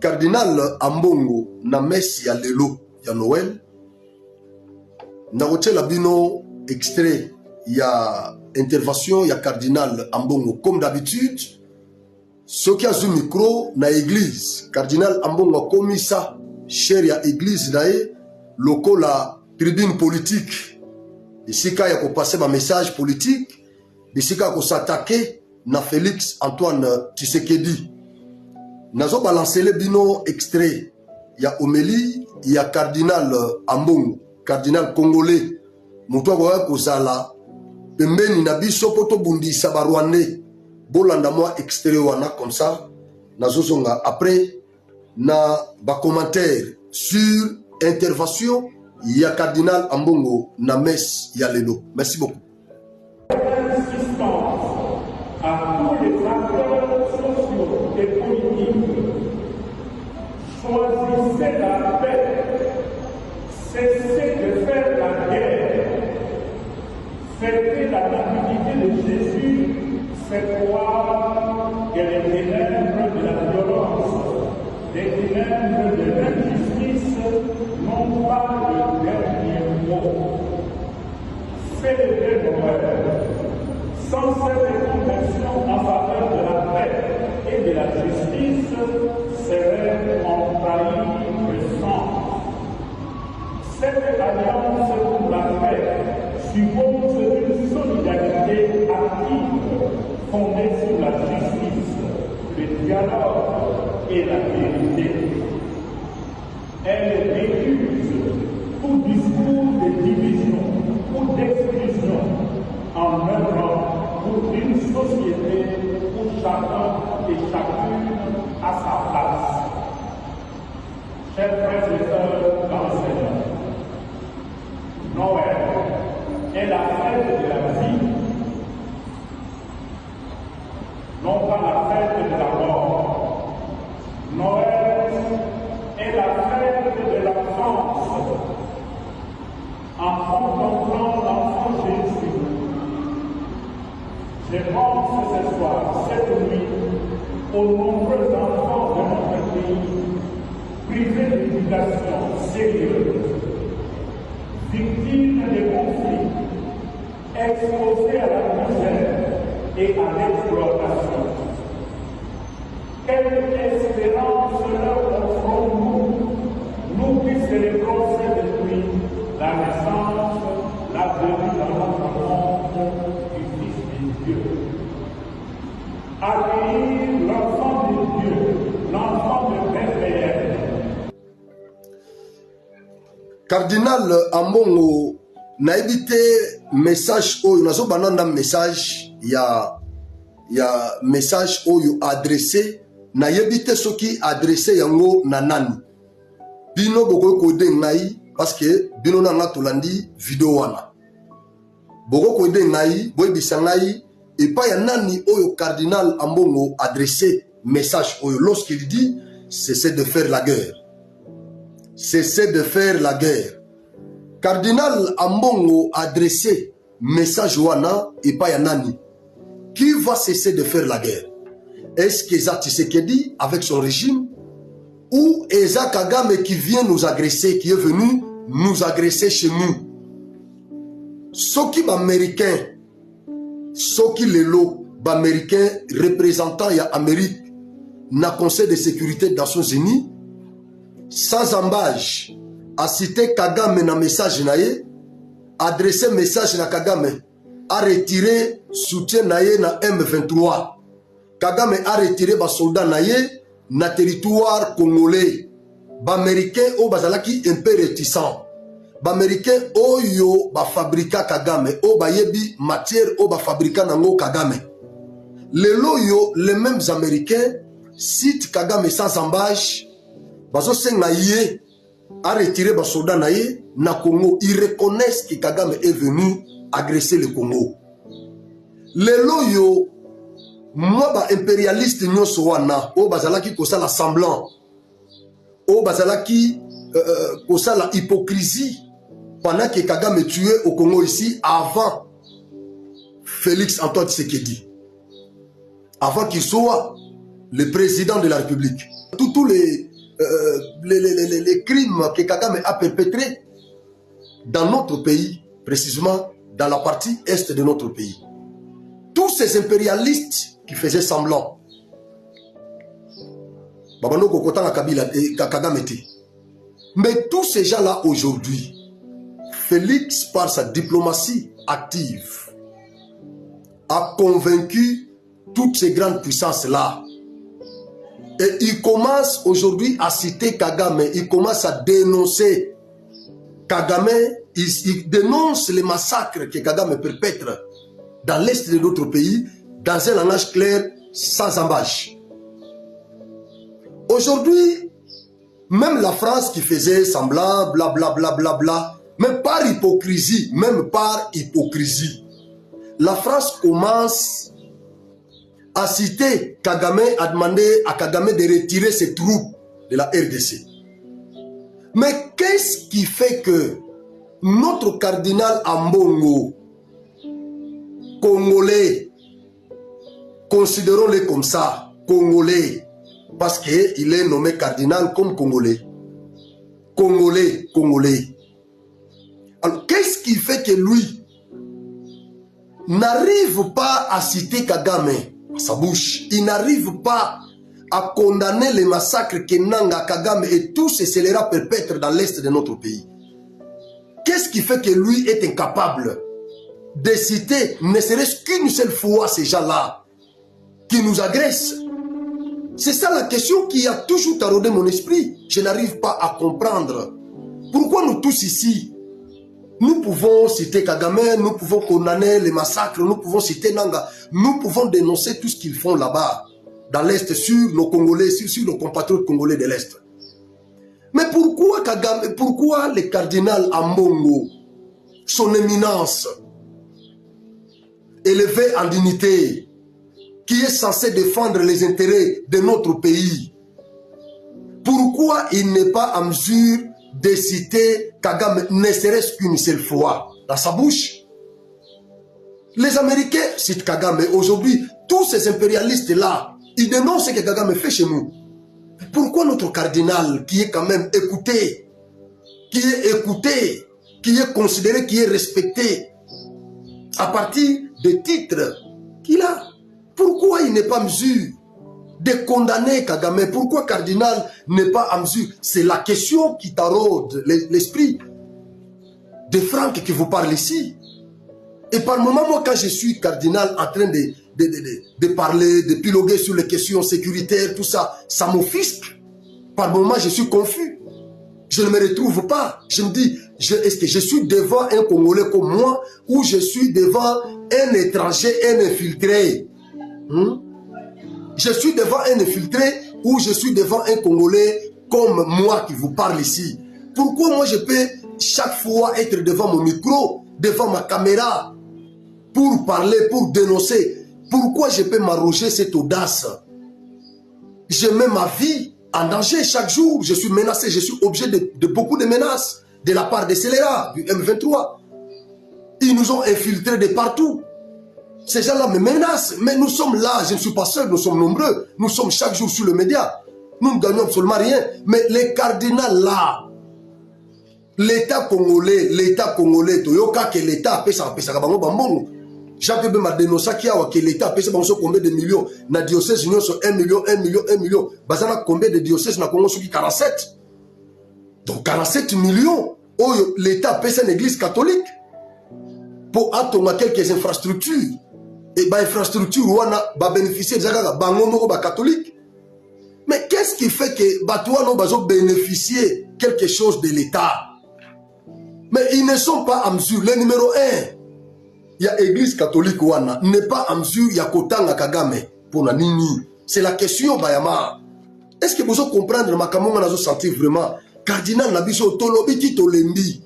Cardinal Ambongo na messe ya lelo ya Noël. Na la bino extrait ya intervention ya Cardinal Ambongo comme d'habitude. Ce qui a ce micro na église. Cardinal Ambongo a commis ça cher ya église dae loko la tribune politique. Ici quand il y a passer ma message politique, ici quand il s'attaquer na Félix Antoine Tshisekedi. Nazo balancer le bino extrait. Il y a Omélie, il y a Cardinal Ambongo, Cardinal Congolais. Moutoua kwa kozala. Pembeni na biso poto bundi sabarwane. Bolanda moi extrait wana comme ça. Nazo zonga après na ba commentaire sur intervention. Il y a Cardinal Ambongo na messe ya lelo. Merci beaucoup. À tous les acteurs sociaux et politiques, choisissez la paix, cessez de faire la guerre, fêtez la nativité de Jésus, c'est croire que les ténèbres de la violence, les ténèbres de l'injustice n'ont pas le dernier mot. Célébrez Noël. Sans cette conversion en faveur de la paix et de la justice serait envahie de sang. Cette alliance pour la paix suppose une solidarité active fondée sur la justice, le dialogue et la vérité. Elle récuse tout discours de division ou d'exclusion en œuvrant pour une société où chacun et chacune a sa place. Chers frères et sœurs dans le Seigneur, Noël est la fête de la vie, non pas la fête de la mort. Noël est la fête de la France. En contemplant l'enfant Jésus, je pense ce soir, cette nuit, aux nombreux enfants de notre pays, privés d'éducation sérieuse, victimes des conflits, exposés à la misère et à l'exploitation. Quelle espérance leur offrons-nous, nous qui célébrons cette nuit la naissance, la venue dans notre monde du Fils de Dieu. Accueillir l'enfant de Dieu, l'enfant de Bethléem. Cardinal Ambongo na évité message oyo nazo bananda message ya message oyo adressé na évité ce qui adressé yango na nani. Bino boko ko de ngai parce que bino na ngatolandi vidéo wana. Boko ko de ngai boy bisangai et pas ya nani oyo Cardinal Ambongo adressé message oyo lorsqu'il dit cessez de faire la guerre. Cessez de faire la guerre. Cardinal Ambongo adressé message wana et pas ya nani. Qui va cesser de faire la guerre? Est-ce que Eza Tshisekedi avec son régime ou Eza Kagame qui vient nous agresser, qui est venu nous agresser chez nous? Ceux qui américains, ceux qui lelo américains représentant ya Amérique na Conseil de sécurité des Nations Unies, sans embâche, a cité Kagame na message naye, adressé message na Kagame, a retiré soutien naye na M23. Kagame a retiré ba soldat naye na territoire congolais. Ba américain o bazalaki un peu réticent. Ba américain oyo ba fabrika Kagame, o ba yebi matière o ba fabrika nango Kagame. Les loyo, les mêmes américains citent Kagame sans embâche. Bazo senga yé a retiré ba soldat naye na Congo. Ils reconnaissent que Kagame est venu agresser le Congo. Les loyo, moi ba impérialiste nyonso wana o bazalaki kosala semblant, o bazalaki kosala hypocrisie pendant que Kagame tuait au Congo ici avant Félix Antoine Tshisekedi, avant qu'il soit le président de la République. Tous les crimes que Kagame a perpétrés dans notre pays, précisément dans la partie est de notre pays. Tous ces impérialistes qui faisaient semblant. Mais tous ces gens-là aujourd'hui, Félix, par sa diplomatie active, a convaincu toutes ces grandes puissances-là. Et il commence aujourd'hui à citer Kagame, il commence à dénoncer Kagame, il dénonce les massacres que Kagame perpètre dans l'est de notre pays, dans un langage clair, sans embâche. Aujourd'hui, même la France qui faisait semblant, blablabla, même par hypocrisie, la France commence à citer Kagame, à demander à Kagame de retirer ses troupes de la RDC. Mais qu'est-ce qui fait que notre cardinal Ambongo, congolais, considérons-le comme ça, congolais, parce qu'il est nommé cardinal comme congolais. Congolais. Alors, qu'est-ce qui fait que lui n'arrive pas à citer Kagame à sa bouche? Il n'arrive pas à condamner les massacres que Nanga, Kagame et tous ces scélérats perpètrent dans l'est de notre pays. Qu'est-ce qui fait que lui est incapable de citer, ne serait-ce qu'une seule fois, ces gens-là qui nous agressent? C'est ça la question qui a toujours taraudé mon esprit. Je n'arrive pas à comprendre. Pourquoi nous tous ici, nous pouvons citer Kagame, nous pouvons condamner les massacres, nous pouvons citer Nanga, nous pouvons dénoncer tout ce qu'ils font là-bas, dans l'Est, sur nos Congolais, sur nos compatriotes congolais de l'Est. Mais pourquoi Kagame, pourquoi le cardinal Ambongo, son éminence, élevé en dignité, qui est censé défendre les intérêts de notre pays, pourquoi il n'est pas en mesure de citer Kagame, ne serait-ce qu'une seule fois, dans sa bouche? Les Américains citent Kagame. Aujourd'hui, tous ces impérialistes-là, ils dénoncent ce que Kagame fait chez nous. Pourquoi notre cardinal, qui est quand même écouté, qui est considéré, qui est respecté, à partir des titres qu'il a, pourquoi il n'est pas en mesure de condamner Kagame? Pourquoi cardinal n'est pas en mesure? C'est la question qui taraude l'esprit de Franck qui vous parle ici. Et par moment, moi, quand je suis cardinal en train de parler, de piloguer sur les questions sécuritaires, tout ça, ça m'offusque. Par moment, je suis confus. Je ne me retrouve pas. Je me dis, est-ce que je suis devant un Congolais comme moi ou je suis devant un étranger, un infiltré? Je suis devant un infiltré ou je suis devant un Congolais comme moi qui vous parle ici? Pourquoi moi je peux chaque fois être devant mon micro, devant ma caméra, pour parler, pour dénoncer? Pourquoi je peux m'arroger cette audace? Je mets ma vie en danger chaque jour. Je suis menacé, je suis objet de beaucoup de menaces de la part des scélérats, du M23. Ils nous ont infiltrés de partout. Ces gens-là me menacent. Mais nous sommes là, je ne suis pas seul, nous sommes nombreux. Nous sommes chaque jour sur le média. Nous ne gagnons absolument rien. Mais les cardinals là, l'État congolais, Toyoka que l'État a ça bango bambongo. Jacques Bema dénonce que l'État a ça combien de millions? Na diocèse union sur 1 million. Bazana combien de diocèses na Congo sur 47? Donc 47 millions. Oh, l'État a ça une église catholique pour attendre quelques infrastructures. Et bah infrastructure wana ba bénéficier de bango moko ba catholique. Mais qu'est-ce qui fait que Batouano bazo bénéficier quelque chose de l'État? Mais ils ne sont pas en mesure. Le numéro 1, il y a l'église catholique wana n'est pas en mesure, il y a Kotanga Kagame pour la nini. C'est la question Bayama. Est-ce que vous comprenez ma camonga nazo sentir vraiment cardinal nabiso tolobiti tolembi?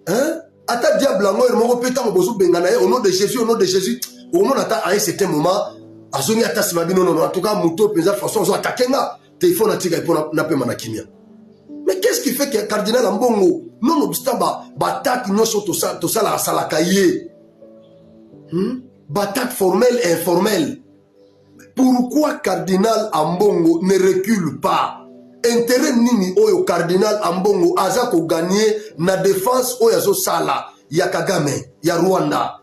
Hein? Ata diable ngo mo pétant bozo bengana au nom de Jésus, au nom de Jésus. Au moment à un certain moment, azoni ata sibabino non en tout cas muto penza façon zo atakenga téléphone atika pour na pe manakimia. Mais qu'est-ce qui fait que cardinal Ambongo non obstant batak nyonso to ça la salakaye? Batak formel et informel. pourquoi Cardinal Ambongo ne recule pas? Intérêt nini oyo Cardinal Ambongo aza ko gagner na défense oyo sala ya Kagame ya Rwanda?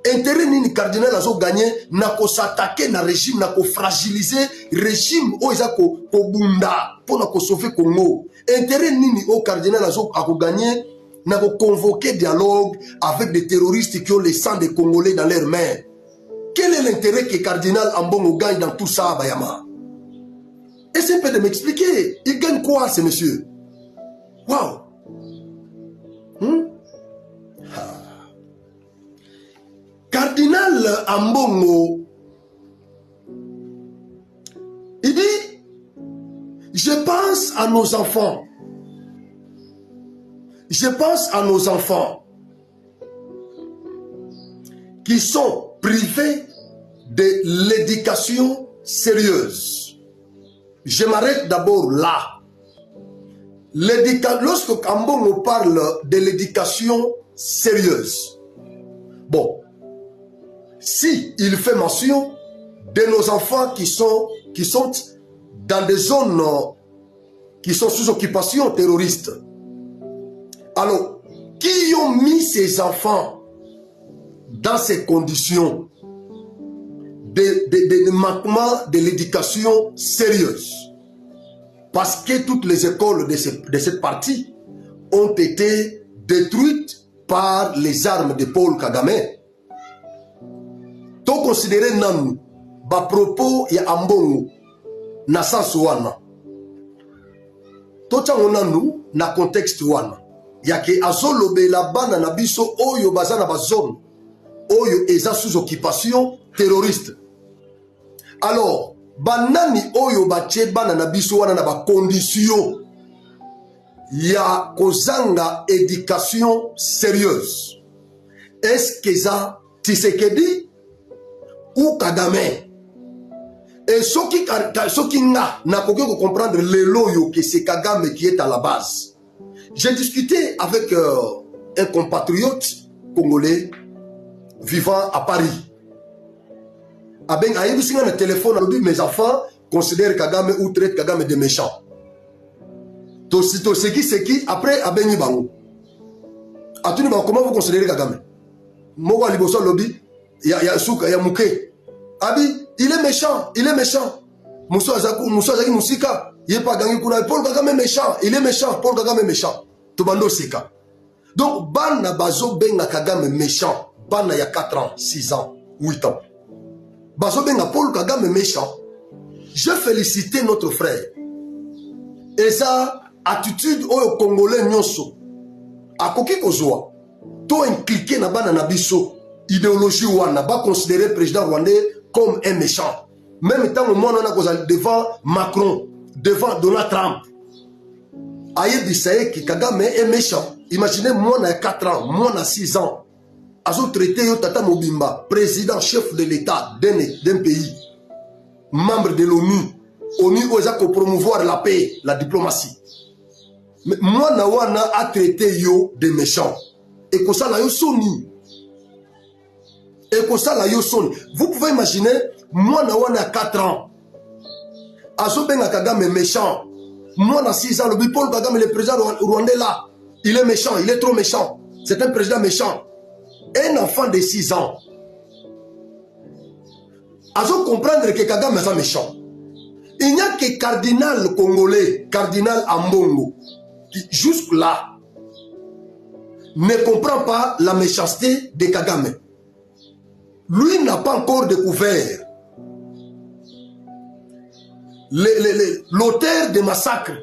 Intérêt nini Cardinal azo gagner na ko s'attaquer na régime, na ko fragiliser régime oyo za ko bunda pour na ko sauver Congo? Intérêt nini au Cardinal azo a ko gagner na ko convoquer dialogue avec des terroristes qui ont le sang des Congolais dans leurs mains? Quel est l'intérêt que Cardinal Ambongo gagne dans tout ça, Bayama? Essayez un peu de m'expliquer. Il gagne quoi, ces messieurs? Waouh! Cardinal Ambongo, il dit, je pense à nos enfants. Je pense à nos enfants qui sont privés de l'éducation sérieuse. Je m'arrête d'abord là. Lorsque Ambongo parle de l'éducation sérieuse, bon, si il fait mention de nos enfants qui sont dans des zones qui sont sous occupation terroriste, alors, qui ont mis ces enfants dans ces conditions de manquement de l'éducation sérieuse? Parce que toutes les écoles de cette partie ont été détruites par les armes de Paul Kagame. To considérer nanu ba propos ya Ambongo na sens wana. To chango nanu na contexte wana. Yake azolobe la bana na biso oyo bazana bazone oyo eza sous occupation terroriste. Alors, banani oyo bache bana na biso wana na ba condition ya kozanga éducation sérieuse. Est-ce que ça Tshisekedi ou Kagame? Et ce qui n'a pas comprendre le loyo que c'est Kagame qui est à la base. J'ai discuté avec un compatriote congolais vivant à Paris. Aben ayebi singa na téléphone alobi mes enfants considèrent Kagame ou traitent Kagame de méchant. To seki après abeni bango. Atuni ba comment vous considérez Kagame? Mowa liboso lobi ya suka ya muke. Abi il est méchant, il est méchant. Muso azaki musika. Il pas gagné kuna Paul Kagame méchant, il est méchant, Paul Kagame méchant. Tobando seka. Donc bana bazo benga Kagame méchant, bana ya 4 ans, 6 ans, 8 ans. Bazo benga Paul Kagame méchant. Je félicite notre frère. Et ça attitude au Congolais nyonso. Akoki kozwa. To impliqué na bana na biso idéologie wana ba considérer président rwandais comme un méchant. Même temps au monde on a causé devant Macron, devant Donald Trump. Aïe Bissaye qui Kagame est méchant. Imaginez moi na 4 ans, moi na 6 ans. Azo traité yo Tata Mobimba, président chef de l'État d'un pays, membre de l'ONU. ONU oza ko promouvoir la paix, la diplomatie. Mais moi na wana a traité yo de méchant. Et que ça la yo soni. Et que ça la yo soni. Vous pouvez imaginer moi na wana 4 ans. Azo benga Kagame méchant. Moi na 6 ans, le Paul Kagame le président rwandais là, il est méchant, il est trop méchant. C'est un président méchant. Un enfant de 6 ans. Azo comprendre que Kagame est méchant. Il n'y a que cardinal congolais, cardinal Ambongo, qui jusque-là ne comprend pas la méchanceté de Kagame. Lui n'a pas encore découvert l'auteur des massacres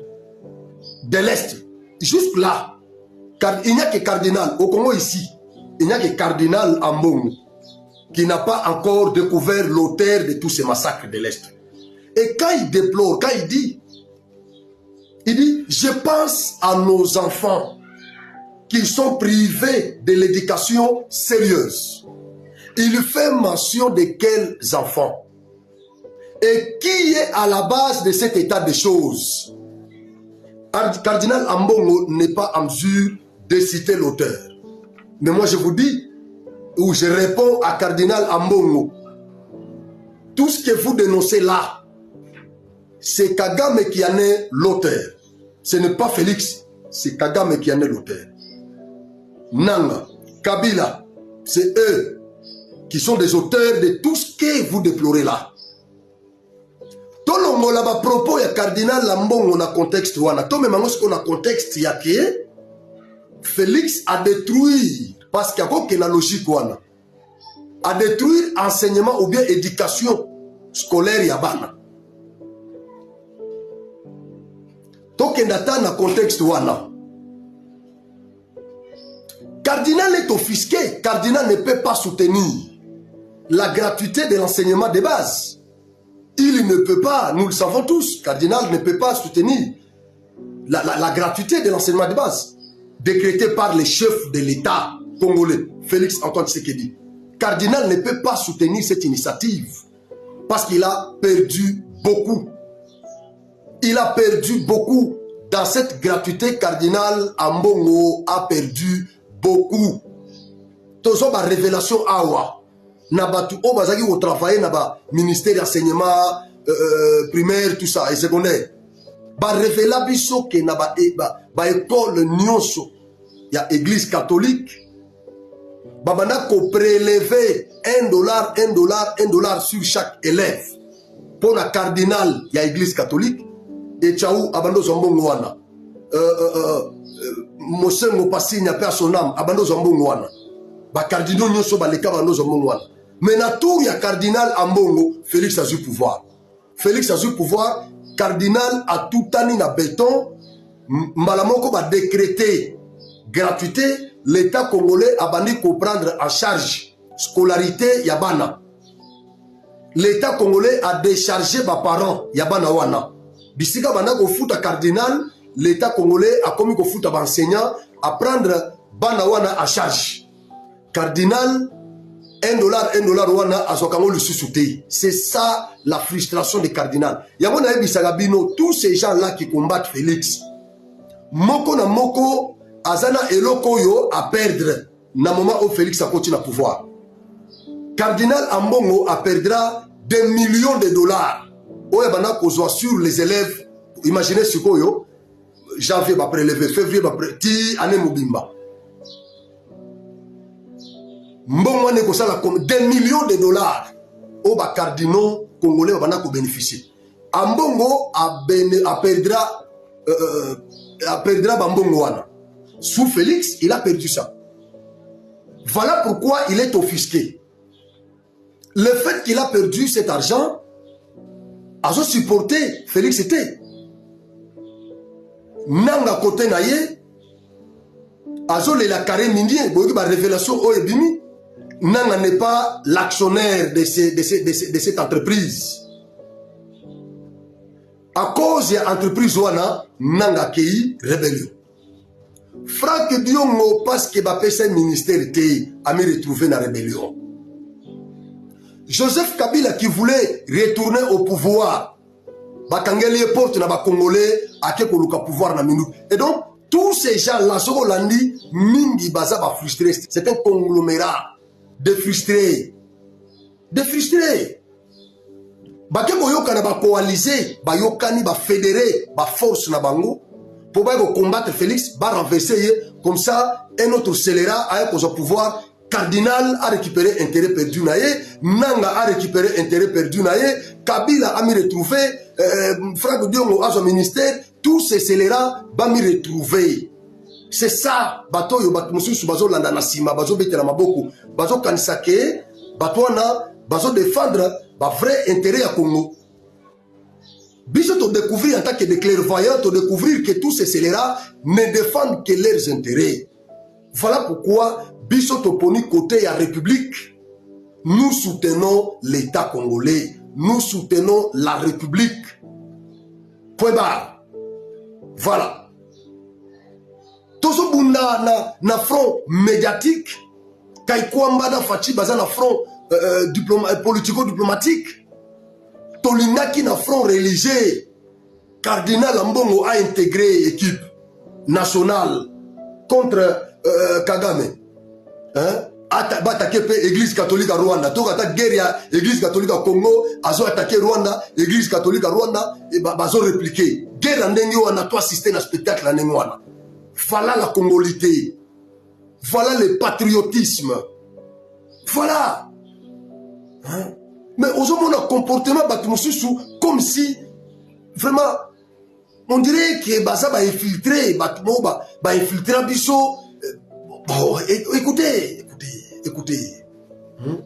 de l'Est. Jusque-là, car il n'y a que cardinal, au Congo ici, il n'y a que cardinal Ambongo qui n'a pas encore découvert l'auteur de tous ces massacres de l'Est. Et quand il déplore, quand il dit, je pense à nos enfants qui sont privés de l'éducation sérieuse. Il fait mention de quels enfants? Et qui est à la base de cet état de choses? Cardinal Ambongo n'est pas en mesure de citer l'auteur. Mais moi je vous dis, ou je réponds à Cardinal Ambongo, tout ce que vous dénoncez là, c'est Kagame qui en est l'auteur. Ce n'est pas Félix, c'est Kagame qui en est l'auteur. Nanga, Kabila, c'est eux qui sont des auteurs de tout ce que vous déplorez là. Tolongo la ba propos ya cardinal Lambongo na contexte wana. To me mango ce na contexte ya ke Félix a détruit parce qu'il y a que la logique wana. A détruire enseignement ou bien éducation scolaire ya bana. Tokendata na contexte wana. Cardinal est offusqué. Cardinal ne peut pas soutenir la gratuité de l'enseignement de base. Il ne peut pas, nous le savons tous, Cardinal ne peut pas soutenir la gratuité de l'enseignement de base décrétée par les chefs de l'État congolais, Félix Antoine Tshisekedi. Cardinal ne peut pas soutenir cette initiative parce qu'il a perdu beaucoup. Il a perdu beaucoup. Dans cette gratuité, Cardinal Ambongo a perdu beaucoup. Tozo ba révélation awa. Nabatu o bazaki au travailler naba ministère d'enseignement primaire tout ça et secondaire. Ba révéla biso que naba école nyonso ya église catholique. Babana ko prélever $1 sur chaque élève pour la cardinal ya église catholique et tchaou abando zombongo wana. Mosengo pasi nya pe son âme abando zombongo wana. Ba cardinal nyonso ba leka abando zombongo wana. Mais na tour ya cardinal Ambongo, Félix a eu pouvoir. Félix a eu pouvoir, cardinal a tout tani na béton, Malamoko va décréter gratuité, l'État congolais a bandi prendre en charge scolarité yabana. L'État congolais a déchargé ba parents yabana wana. Bisika banda ko futa cardinal, l'État congolais a commis ko futa ba enseignant à prendre bana wana en charge. Cardinal $1 wana azokango le sous-souté. C'est ça la frustration des cardinals. Yamona ebi sagabino, tous ces gens-là qui combattent Félix. Moko na moko azana eloko yo à perdre na moment où Félix a continué à pouvoir. Cardinal Ambongo a perdra des millions de dollars. Oya bana kozwa sur les élèves. Imaginez ce koyo janvier va prélever, février va prélever, ti année mobimba. Mbongo ne kosala comme des millions de dollars au bas cardinaux congolais va bénéficier. Ambongo a perdra bambongo wana. Sous Félix, il a perdu ça. Voilà pourquoi il est offusqué. Le fait qu'il a perdu cet argent a supporté Félix était. Nanga côté naye azo le la carré mindien boyoki ba révélation o ebimi. Nanga n'est pas l'actionnaire de cette entreprise. À cause de l'entreprise wana, Nanga kei rébellion. Franck Diongo, parce que ce ministère a mis retrouvé dans la rébellion. Joseph Kabila qui voulait retourner au pouvoir, bakangeli porte na ba Congolais à koluka pouvoir na minute. Et donc tous ces gens-là, ce qu'on l'a dit, mingi baza ba frustré. C'est un conglomérat. De frustrés. De frustrés. Bake boyoka na ba coaliser, ba yokani ba fédérer, ba force na bango pour ba combattre Félix, ba renverser comme ça un autre scélérat a au pouvoir. Cardinal a récupéré intérêt perdu naé, Nanga a récupéré intérêt perdu naé, Kabila a mis retrouvé, Franck Diongo a son ministère, tous ces scélérats ba mis retrouver. C'est ça, bato yo bato mususu bazo landa na sima, bazo betela maboko, bazo kanisake, bato wana bazo défendre ba vrai intérêt à Congo. Biso to découvrir en tant que des clairvoyants, to découvrir que tous ces scélérats ne défendent que leurs intérêts. Voilà pourquoi biso to poni côté la République, nous soutenons l'État congolais, nous soutenons la République. Point barre. Voilà. Tozo bunda na front médiatique, Kaikwamba na Fachi baza na front politico-diplomatique, Tolingaki na front religieux, Cardinal Ambongo a intégré équipe nationale contre Kagame. Hein? attaquer l'église catholique à Rwanda. Donc, attaque guerre l'église catholique à Congo, azo attaquer Rwanda, l'église catholique à Rwanda, et bazo répliquer. Guerre en dengue, on a toi assisté à un spectacle en dengue. Voilà la congolité. Voilà le patriotisme. Voilà. Hein? Mais aux hommes, on a un comportement comme si, vraiment, on dirait que ça va infiltrer, va infiltrer Bissot. Bon, écoutez. Hein?